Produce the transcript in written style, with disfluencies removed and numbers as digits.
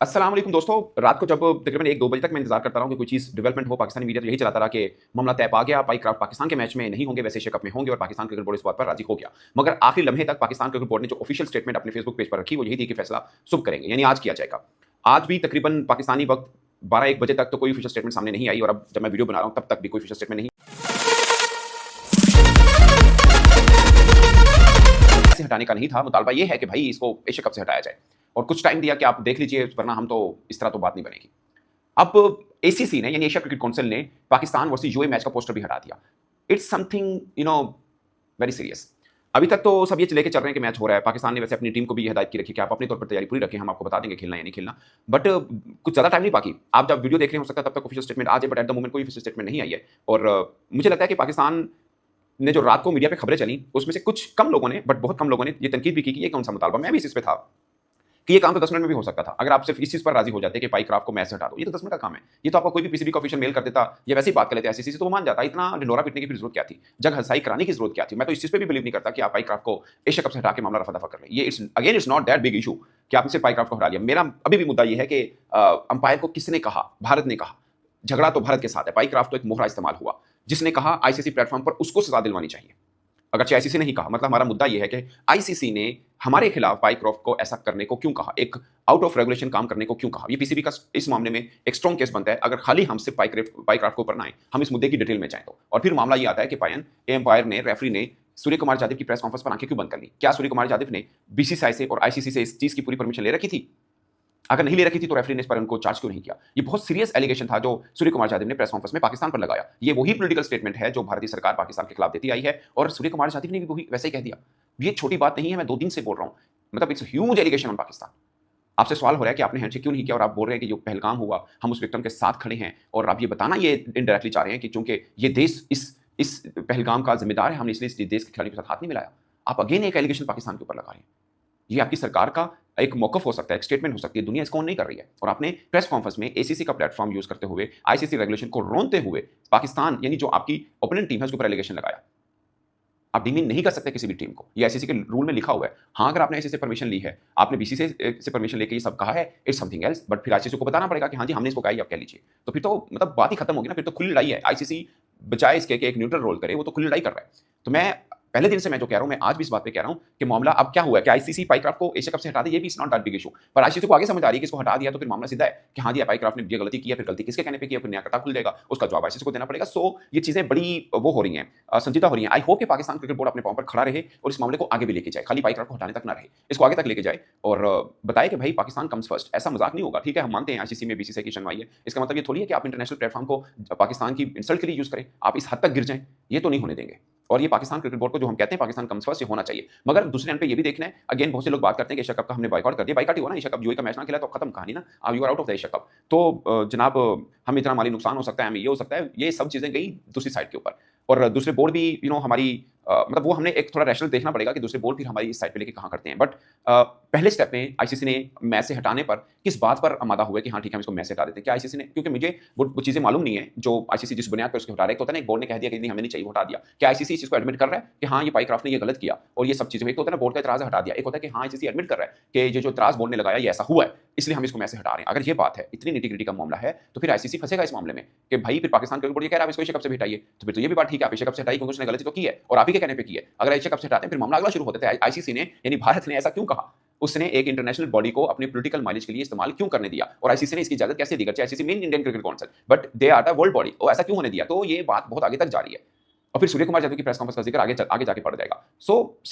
अस्सलाम वालेकुम दोस्तों। रात को जब तकरीबन 1-2 बजे तक मैं इंतज़ार करता रहा हूँ कि कोई चीज़ डेवलपमेंट हो, पाकिस्तानी मीडिया तो यही चलाता रहा कि मामला तय पा गया, पाकिस्तान के मैच में नहीं होंगे, वैसे एशिया कप में होंगे और पाकिस्तान क्रिकेट बोर्ड इस बात पर राज़ी हो गया। मगर आखिरी लम्हे तक पाकिस्तान क्रिकेट बोर्ड ने जो ऑफिशियल स्टेटमेंट अपने फेसबुक पेज पर रखी, वो यही थी कि फैसला सुबह करेंगे, यानी आज किया जाएगा। आज भी तकरीबन पाकिस्तानी वक़्त 12-1 बजे तक तो कोई ऑफिशियल स्टेटमेंट सामने नहीं आई और अब जब मैं वीडियो बना रहा हूँ, तब तक भी कोई ऑफिशियल स्टेटमेंट नहीं से हटाने का नहीं था। मुतालबा ये है कि भाई इसको एशिया कप से हटाया जाए और कुछ टाइम दिया कि आप देख लीजिए, वरना हम तो इस तरह तो बात नहीं बनेगी। अब एसीसी ने यानी एशिया क्रिकेट काउंसिल ने पाकिस्तान वर्सेस यूएई मैच का पोस्टर भी हटा दिया। It's something very serious. अभी तक तो सब ये लेके चल रहे हैं कि मैच हो रहा है। पाकिस्तान ने वैसे अपनी टीम को भी ये हिदायत की रखी कि आप अपने तौर पर तैयारी पूरी रखें, हम आपको बता देंगे खेलना या नहीं खेलना। बट कुछ ज़्यादा टाइम नहीं बाकी। आप जब वीडियो देख रहे हो सकता है तब तक ऑफिशियल स्टेटमेंट आ जाए, बट एट द मोमेंट कोई ऑफिशियल स्टेटमेंट नहीं आई है। और मुझे लगता है कि पाकिस्तान ने जो रात को मीडिया पे खबरें चली, उसमें से कुछ कम लोगों ने, बट बहुत कम लोगों ने ये तनकीद भी की कि ये कौन सा मुतालबा, मैं भी इस पे था कि ये काम तो 10 मिनट में भी हो सकता था। अगर आप सिर्फ इस चीज़ पर राज़ी हो जाते कि पाइक्राफ्ट को मैच से हटा दो, ये तो 10 मिनट का काम है। ये तो आपका कोई भी पीसीबी का ऑफिशियल मेल कर देता या वैसे ही बात कर लेते आईसीसी से, तो वो मान जाता। इतना ढिंढोरा पीटने की फिर जरूरत क्या थी? जग हंसाई कराने की जरूरत क्या थी? मैं तो इस चीज़ पे भी बिलीव नहीं करता कि आप पाइक्राफ्ट को एशिया कप से हटा के मामला रफा दफा कर लें। ये it's not that big issue कि आपने सिर्फ पाइक्राफ्ट को हटा लिया। मेरा अभी भी मुद्दा ये है कि अंपायर को किसने कहा? भारत ने कहा। झगड़ा तो भारत के साथ है। पाइक्राफ्ट तो एक मोहरा इस्तेमाल हुआ। जिसने कहा आईसीसी प्लेटफॉर्म पर उसको सजा दिलवानी चाहिए। अगरचे आईसीसी ने ही कहा, मतलब हमारा मुद्दा यह है कि आईसीसी ने हमारे खिलाफ पाइक्रॉफ्ट को ऐसा करने को क्यों कहा, एक आउट ऑफ रेगुलेशन काम करने को क्यों कहा। ये पीसीबी का इस मामले में एक स्ट्रॉन्ग केस बनता है अगर खाली हम सिर्फ पाइक्राफ्ट को ऊपर ना आए, हम इस मुद्दे की डिटेल में जाएं तो। और फिर मामला ये आता है कि पायन एम्पायर ने, रेफरी ने सूर्य कुमार यादव की प्रेस कॉन्फ्रेंस पर आंखें क्यों बंद कर ली? क्या सूर्य कुमार यादव ने बीसीसीआई से और आईसीसी से इस चीज की पूरी परमिशन ले रखी थी? अगर नहीं ले रखी थी तो रेफरी ने इस पर उनको चार्ज क्यों नहीं किया? ये बहुत सीरियस एलिगेशन था जो सूर्य कुमार यादव ने प्रेस कॉन्फ्रेंस में पाकिस्तान पर लगाया। ये वही पॉलिटिकल स्टेटमेंट है जो भारतीय सरकार पाकिस्तान के खिलाफ देती आई है और सूर्य कुमार यादव ने भी वही वैसे ही कह दिया। ये छोटी बात नहीं है, मैं 2 दिन से बोल रहा हूं। मतलब it's huge allegation on Pakistan. आपसे सवाल हो रहा है कि आपने हैंडशेक क्यों नहीं किया और आप बोल रहे हैं कि जो पहलगाम हुआ हम उस विक्टिम के साथ खड़े हैं, और आप ये बताना ये इनडायरेक्टली चाह रहे हैं कि चूंकि ये देश इस पहलगाम का जिम्मेदार है, हमने इसलिए इस देश के खिलाड़ियों के साथ हाथ नहीं मिलाया। आप अगेन एक एलिगेशन पाकिस्तान के ऊपर लगा रहे हैं। ये आपकी सरकार का एक मौकफ हो सकता है, एक स्टेटमेंट हो सकती है, दुनिया इसको ऑन नहीं कर रही है। और आपने प्रेस कॉन्फ्रेंस में एसीसी का प्लेटफॉर्म यूज करते हुए, आईसीसी रेगुलेशन को रोनते हुए पाकिस्तान यानी जो आपकी ओपोनेंट टीम है उसके ऊपर एलिगेशन लगाया। आप डीमीन नहीं कर सकते किसी भी टीम को, ये आईसीसी के रूल में लिखा हुआ है। हाँ, अगर आपने आईसीसी से परमिशन ली है, आपने बीसीसीआई से परमिशन लेके ये सब कहा है, इट्स समथिंग एल्स, बट फिर आईसीसी को बताना पड़ेगा कि हाँ जी हमने इसको कहा है, आप कह लीजिए। तो फिर तो मतलब बात ही खत्म होगी ना, फिर तो खुली लड़ाई है। आईसीसी बजाय इसके कि एक न्यूट्रल रोल करे, वो तो खुली लड़ाई कर रहा है। तो मैं पहले दिन से मैं जो कह रहा हूं, मैं आज भी इस बात पे कह रहा हूं कि मामला अब क्या हुआ है कि आईसीसी पाइक्राफ्ट को एशिया कप से हटा दे, ये भी it's not that big issue. पर आईसीसी को आगे समझ आ रही है कि इसको हटा दिया तो फिर मामला सीधा है कि हाँ जी पाइक्राफ्ट ने ये गलती की है, फिर गलती किसके कहने पे की है, फिर नया कटा खुल जाएगा, उसका जवाब आईसीसी को देना पड़ेगा। सो ये चीजें बड़ी वो हो रही हैं, संजीदा हो रही हैं। आई होप कि पाकिस्तान क्रिकेट बोर्ड अपने पांव पर खड़ा रहे और इस मामले को आगे भी लेके जाए, खाली पाइक्राफ्ट को हटाने तक ना रहे, इसको आगे तक लेके जाए और बताए कि भाई पाकिस्तान कम्स फर्स्ट। ऐसा मजाक नहीं होगा। ठीक है, हम मानते हैं आईसीसी में बीसीसीआई की शनवाई है, इसका मतलब ये थोड़ी है कि आप इंटरनेशनल प्लेटफॉर्म को पाकिस्तान की इंसल्ट के लिए यूज करें, आप इस हद तक गिर जाएं, ये तो नहीं होने देंगे। और ये पाकिस्तान क्रिकेट बोर्ड को जो हम कहते हैं पाकिस्तान कम्स फर्स्ट, ये होना चाहिए। मगर दूसरे एंड पे ये भी देखना है, अगेन बहुत से लोग बात करते हैं कि एशिया कप का हमने बॉयकॉट कर दिया। बॉयकॉट ही हुआ ना, एशिया कप यूएई का मैच ना खेला तो खत्म कहानी ना, अब you are out of the Asia cup. तो जनाब हम इतना माली नुकसान हो सकता है, हमें ये हो सकता है, ये सब चीजें गई दूसरी साइड के ऊपर। और दूसरे बोर्ड भी हमारी मतलब वो हमने एक थोड़ा रैशनल देखना पड़ेगा कि दूसरे बोर्ड फिर हमारी इस साइड पे लेके कहाँ करते हैं। बट पहले स्टेप में आईसीसी ने मैच से हटाने पर किस बात पर आमादा हुए कि हाँ ठीक है हम इसको मैच से हटा देते हैं? क्या आईसीसी ने, क्योंकि मुझे वो चीजें मालूम नहीं है जो आईसीसी जिस बुनियाद पर उसको हटा रहे होता है ना, एक बोर्ड ने कह दिया कि नहीं हमें नहीं चाहिए, हटा दिया। क्या आईसीसी इस चीज को एडमिट कर रहा है कि हाँ ये पाइक्राफ्ट ने ये गलत किया और ये सब चीजें? एक होता है ना बोर्ड का इतराज हटा दिया, एक होता है कि हाँ आईसीसी एडमिट कर रहा है कि ये जो इतराज बोर्ड ने लगाया ये ऐसा हुआ है, इसलिए हम इसको मैच से हटा रहे हैं। अगर ये बात है, इतनी निटी-ग्रिटी का मामला है, तो फिर आईसीसी फंसेगा इस मामले में कि भाई फिर पाकिस्तान क्रिकेट बोर्ड ये कह रहा है इसको एशिया कप से भी हटाइए, तो फिर तो ये भी बात ठीक है, आप एशिया कप से हटाइए क्योंकि उसने गलती तो की है और आप ही के कहने पे की है। अगर एशिया कप से हटाते हैं फिर मामला अगला शुरू होता है, आईसीसी ने यानी भारत ने ऐसा क्यों कहा? उसने एक इंटरनेशनल बॉडी को अपने पॉलिटिकल माइलेज के लिए इस्तेमाल क्यों करने दिया? और आईसीसी ने इसकी इजाजत कैसे दी? ICC main Indian cricket council, but they are the world body, और ऐसा क्यों होने दिया? तो ये बात बहुत आगे तक जा रही है और फिर सूर्य कुमार यादव की प्रेस कॉन्फ्रेंस का जिक्र आगे आगे जाके पड़ जाएगा। सो